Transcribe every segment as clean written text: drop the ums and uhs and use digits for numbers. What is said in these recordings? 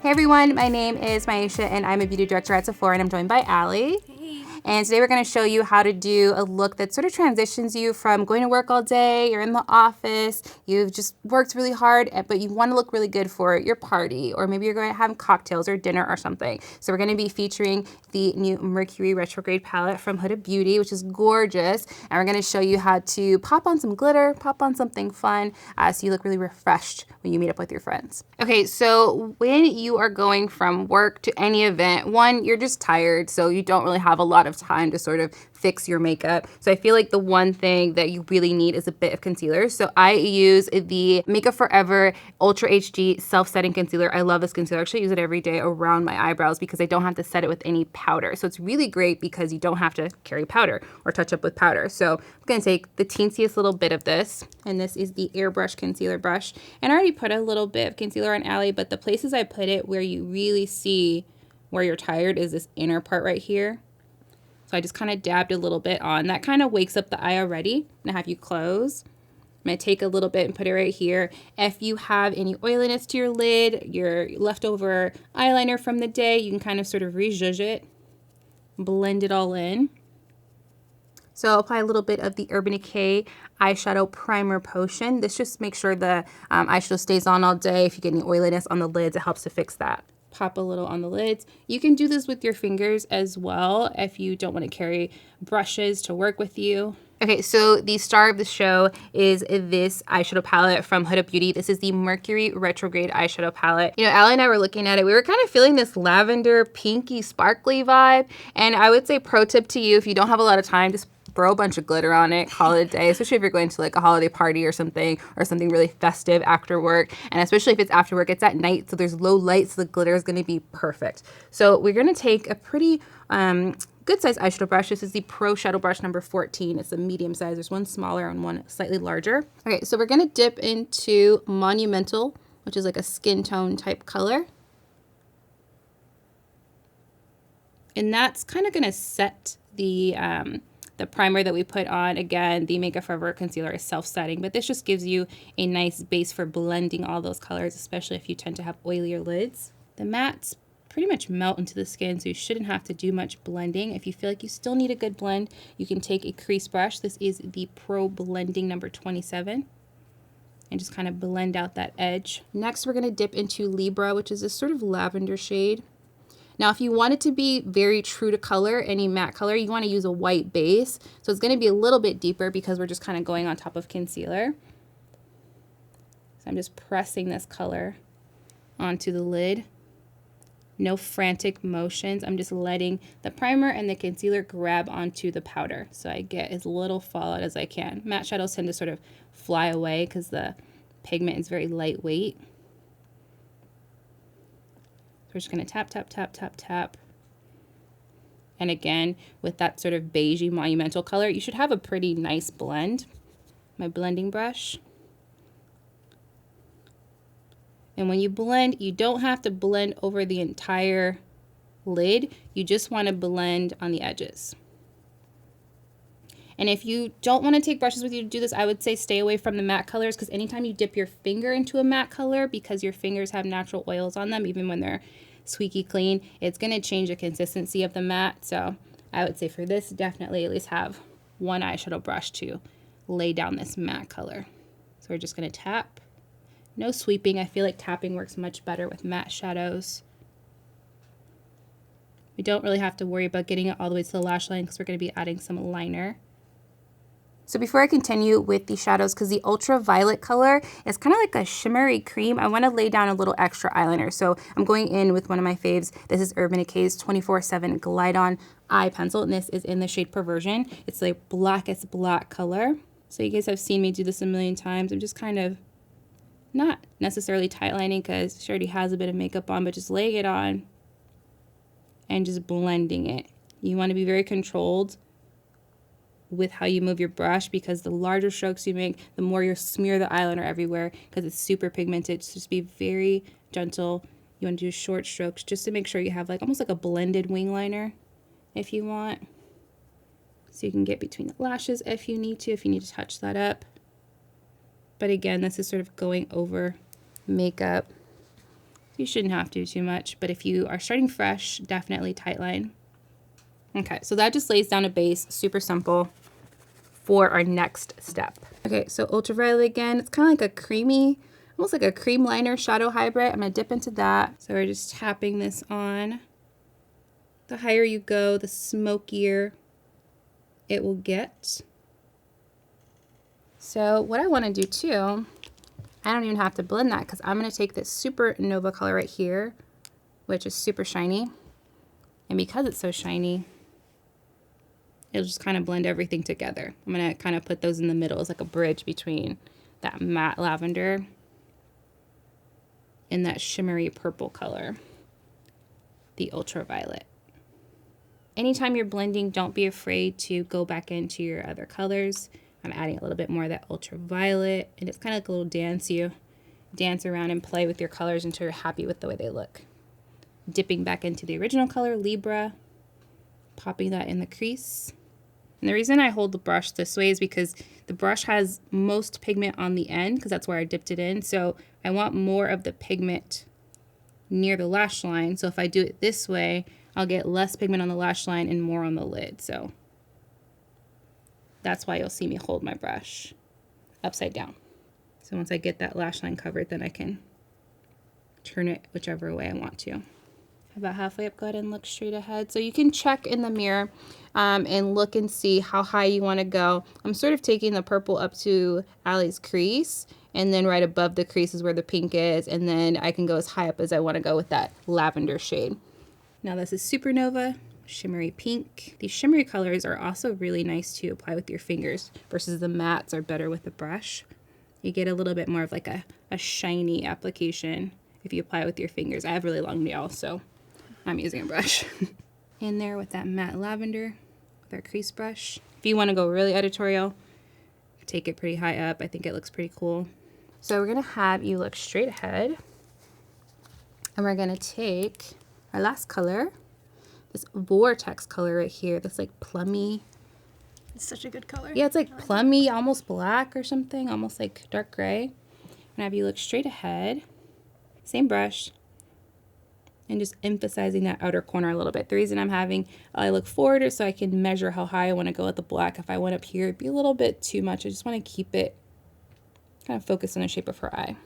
Hey everyone, my name is Myiesha and I'm a beauty director at Sephora, and I'm joined by Allie. Hey. And today we're going to show you how to do a look that sort of transitions you from going to work all day, you're in the office, you've just worked really hard, but you want to look really good for your party, or maybe you're going to have cocktails or dinner or something. So we're going to be featuring the new Mercury Retrograde palette from HUDA Beauty, which is gorgeous. And we're going to show you how to pop on some glitter, pop on something fun, so you look really refreshed when you meet up with your friends. Okay, so when you are going from work to any event, one, you're just tired, so you don't really have a lot of time to sort of fix your makeup. So I feel like the one thing that you really need is a bit of concealer. So I use the Makeup Forever Ultra HD Self-Setting Concealer. I love this concealer. I actually use it every day around my eyebrows because I don't have to set it with any powder. So it's really great because you don't have to carry powder or touch up with powder. So I'm gonna take the teensiest little bit of this, and this is the Airbrush Concealer Brush. And I already put a little bit of concealer on Allie, but the places I put it where you really see where you're tired is this inner part right here. So I just kind of dabbed a little bit on. That kind of wakes up the eye already. I'm gonna have you close. I'm gonna take a little bit and put it right here. If you have any oiliness to your lid, your leftover eyeliner from the day, you can kind of sort of rezhuzh it, blend it all in. So I'll apply a little bit of the Urban Decay Eyeshadow Primer Potion. This just makes sure the eyeshadow stays on all day. If you get any oiliness on the lids, it helps to fix that. Pop a little on the lids. You can do this with your fingers as well if you don't want to carry brushes to work with you. Okay, so the star of the show is this eyeshadow palette from HUDA Beauty. This is the Mercury Retrograde eyeshadow palette. You know, Allie and I were looking at it. We were kind of feeling this lavender, pinky, sparkly vibe. And I would say pro tip to you, if you don't have a lot of time, just throw a bunch of glitter on it, call it a day, especially if you're going to like a holiday party or something really festive after work. And especially if it's after work, it's at night, so there's low light, so the glitter is gonna be perfect. So we're gonna take a pretty good size eyeshadow brush. This is the Pro Shadow Brush number 14. It's a medium size. There's one smaller and one slightly larger. Okay, so we're gonna dip into Monumental, which is like a skin tone type color. And that's kind of gonna set the primer that we put on. Again, the Makeup Forever concealer is self-setting, but this just gives you a nice base for blending all those colors, especially if you tend to have oilier lids. The mattes pretty much melt into the skin, so you shouldn't have to do much blending. If you feel like you still need a good blend, you can take a crease brush. This is the Pro Blending number 27. And just kind of blend out that edge. Next, we're gonna dip into Libra, which is this sort of lavender shade. Now, if you want it to be very true to color, any matte color, you want to use a white base. So it's going to be a little bit deeper because we're just kind of going on top of concealer. So I'm just pressing this color onto the lid. No frantic motions. I'm just letting the primer and the concealer grab onto the powder so I get as little fallout as I can. Matte shadows tend to sort of fly away because the pigment is very lightweight. We're just going to tap, tap, tap, tap, tap. And again, with that sort of beigey monumental color, you should have a pretty nice blend. My blending brush. And when you blend, you don't have to blend over the entire lid. You just want to blend on the edges. And if you don't want to take brushes with you to do this, I would say stay away from the matte colors, because anytime you dip your finger into a matte color, because your fingers have natural oils on them, even when they're squeaky clean, it's going to change the consistency of the matte. So I would say for this, definitely at least have one eyeshadow brush to lay down this matte color. So we're just going to tap. No sweeping. I feel like tapping works much better with matte shadows. We don't really have to worry about getting it all the way to the lash line because we're going to be adding some liner. So before I continue with the shadows, because the ultraviolet color is kind of like a shimmery cream, I want to lay down a little extra eyeliner. So I'm going in with one of my faves. This is Urban Decay's 24/7 Glide On Eye Pencil, and this is in the shade Perversion. It's the blackest black color. So you guys have seen me do this a million times. I'm just kind of not necessarily tight lining because she already has a bit of makeup on, but just laying it on and just blending it. You want to be very controlled with how you move your brush, because the larger strokes you make, the more you smear the eyeliner everywhere because it's super pigmented. So just be very gentle. You want to do short strokes just to make sure you have like almost like a blended wing liner if you want. So you can get between the lashes if you need to touch that up. But again, this is sort of going over makeup You shouldn't have to too much, but if you are starting fresh, definitely tight line. Okay, so that just lays down a base, super simple, for our next step. Okay, so ultraviolet again, it's kind of like a creamy, almost like a cream liner shadow hybrid. I'm gonna dip into that. So we're just tapping this on. The higher you go, the smokier it will get. So what I wanna do too, I don't even have to blend that because I'm gonna take this Super Nova color right here, which is super shiny. And because it's so shiny, it'll just kind of blend everything together. I'm gonna kind of put those in the middle as like a bridge between that matte lavender and that shimmery purple color, the ultraviolet. Anytime you're blending, don't be afraid to go back into your other colors. I'm adding a little bit more of that ultraviolet, and it's kind of like a little dance. You dance around and play with your colors until you're happy with the way they look. Dipping back into the original color, Libra, popping that in the crease. And the reason I hold the brush this way is because the brush has most pigment on the end, because that's where I dipped it in. So I want more of the pigment near the lash line. So if I do it this way, I'll get less pigment on the lash line and more on the lid. So that's why you'll see me hold my brush upside down. So once I get that lash line covered, then I can turn it whichever way I want to. About halfway up, go ahead and look straight ahead. So you can check in the mirror and look and see how high you want to go. I'm sort of taking the purple up to Allie's crease, and then right above the crease is where the pink is, and then I can go as high up as I want to go with that lavender shade. Now this is Supernova, shimmery pink. These shimmery colors are also really nice to apply with your fingers versus the mattes are better with the brush. You get a little bit more of like a shiny application if you apply it with your fingers. I have really long nails, so I'm using a brush. In there with that matte lavender with our crease brush. If you want to go really editorial, take it pretty high up. I think it looks pretty cool. So we're gonna have you look straight ahead, and we're gonna take our last color, this Vortex color right here, this like plummy. It's such a good color. Yeah, it's like plummy, almost black or something, almost like dark gray. And have you look straight ahead, same brush, and just emphasizing that outer corner a little bit. The reason I'm having I look forward is so I can measure how high I want to go with the black. If I went up here, it'd be a little bit too much. I just want to keep it kind of focused on the shape of her eye.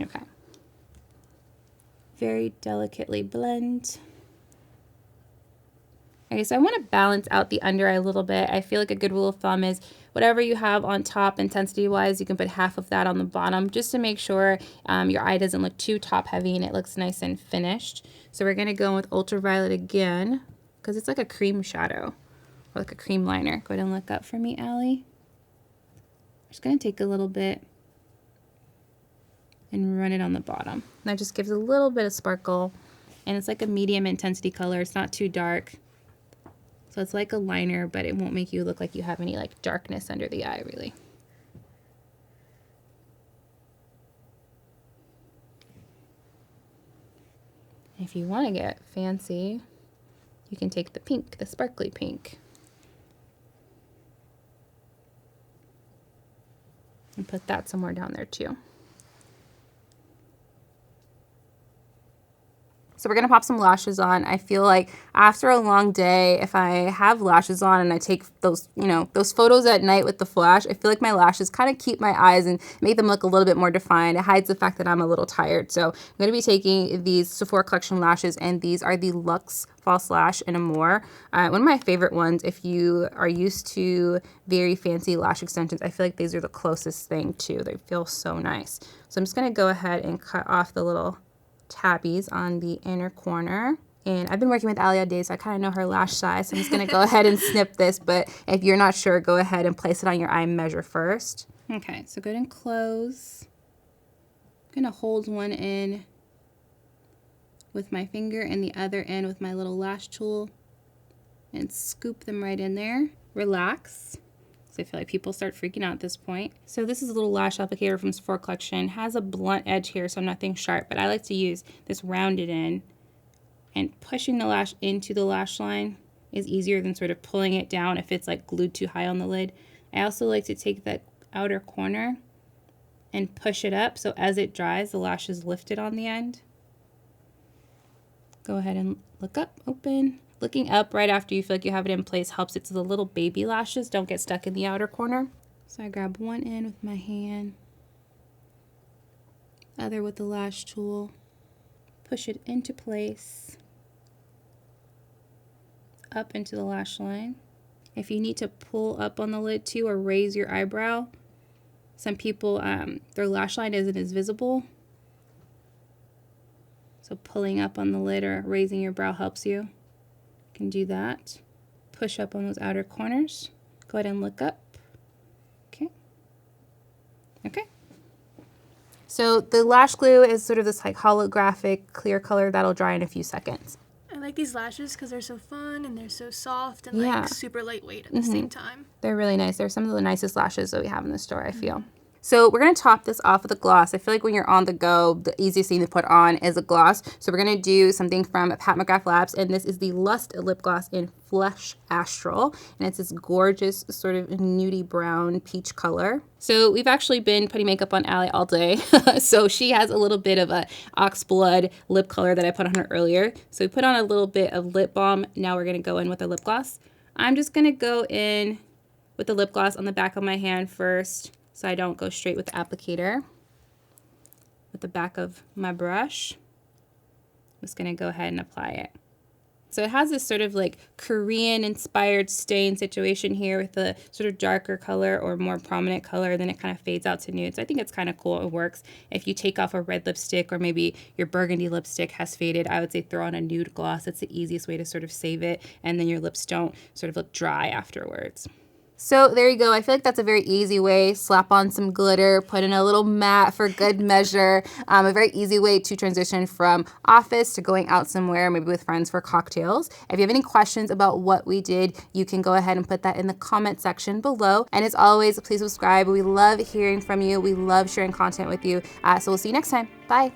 Okay. Very delicately blend. Okay, so I want to balance out the under eye a little bit. I feel like a good rule of thumb is whatever you have on top intensity-wise, you can put half of that on the bottom just to make sure your eye doesn't look too top-heavy and it looks nice and finished. So we're going to go with ultraviolet again because it's like a cream shadow or like a cream liner. Go ahead and look up for me, Allie. I'm just going to take a little bit and run it on the bottom. And that just gives a little bit of sparkle, and it's like a medium intensity color. It's not too dark. So it's like a liner, but it won't make you look like you have any like darkness under the eye, really. If you want to get fancy, you can take the pink, the sparkly pink, and put that somewhere down there too. So we're gonna pop some lashes on. I feel like after a long day, if I have lashes on and I take those, those photos at night with the flash, I feel like my lashes kind of keep my eyes and make them look a little bit more defined. It hides the fact that I'm a little tired. So I'm gonna be taking these Sephora Collection lashes, and these are the Luxe False Lash in Amore. One of my favorite ones. If you are used to very fancy lash extensions, I feel like these are the closest thing too. They feel so nice. So I'm just gonna go ahead and cut off the little tabbies on the inner corner. And I've been working with Allie all day, so I kind of know her lash size. So I'm just going to go ahead and snip this. But if you're not sure, go ahead and place it on your eye and measure first. Okay, so go ahead and close. I'm going to hold one in with my finger and the other end with my little lash tool and scoop them right in there. Relax. So I feel like people start freaking out at this point. So this is a little lash applicator from Sephora Collection. It has a blunt edge here, so nothing sharp, but I like to use this rounded end, and pushing the lash into the lash line is easier than sort of pulling it down if it's like glued too high on the lid. I also like to take that outer corner and push it up so as it dries, the lash is lifted on the end. Go ahead and look up, open. Looking up right after you feel like you have it in place helps it so the little baby lashes don't get stuck in the outer corner. So I grab one end with my hand, other with the lash tool, push it into place, up into the lash line. If you need to pull up on the lid too or raise your eyebrow, some people, their lash line isn't as visible. So pulling up on the lid or raising your brow helps you. You can do that. Push up on those outer corners. Go ahead and look up. Okay. Okay. So the lash glue is sort of this like holographic clear color that'll dry in a few seconds. I like these lashes because they're so fun and they're so soft and Yeah. like super lightweight at the same time. They're really nice. They're some of the nicest lashes that we have in the store, I feel. So we're going to top this off with a gloss. I feel like when you're on the go, the easiest thing to put on is a gloss. So we're going to do something from Pat McGrath Labs, and this is the LUXE lip gloss in Flesh Astral, and it's this gorgeous sort of nudie brown peach color. So we've actually been putting makeup on Allie all day. So she has a little bit of a ox blood lip color that I put on her earlier. So we put on a little bit of lip balm. Now we're going to go in with a lip gloss. I'm just going to go in with the lip gloss on the back of my hand first, so I don't go straight with the applicator. With the back of my brush, I'm just gonna go ahead and apply it. So it has this sort of like Korean inspired stain situation here with the sort of darker color or more prominent color, then it kind of fades out to nude. So I think it's kind of cool, it works. If you take off a red lipstick or maybe your burgundy lipstick has faded, I would say throw on a nude gloss. That's the easiest way to sort of save it, and then your lips don't sort of look dry afterwards. So there you go. I feel like that's a very easy way. Slap on some glitter, put in a little matte for good measure. A very easy way to transition from office to going out somewhere, maybe with friends for cocktails. If you have any questions about what we did, you can go ahead and put that in the comment section below. And as always, please subscribe. We love hearing from you. We love sharing content with you. So we'll see you next time. Bye.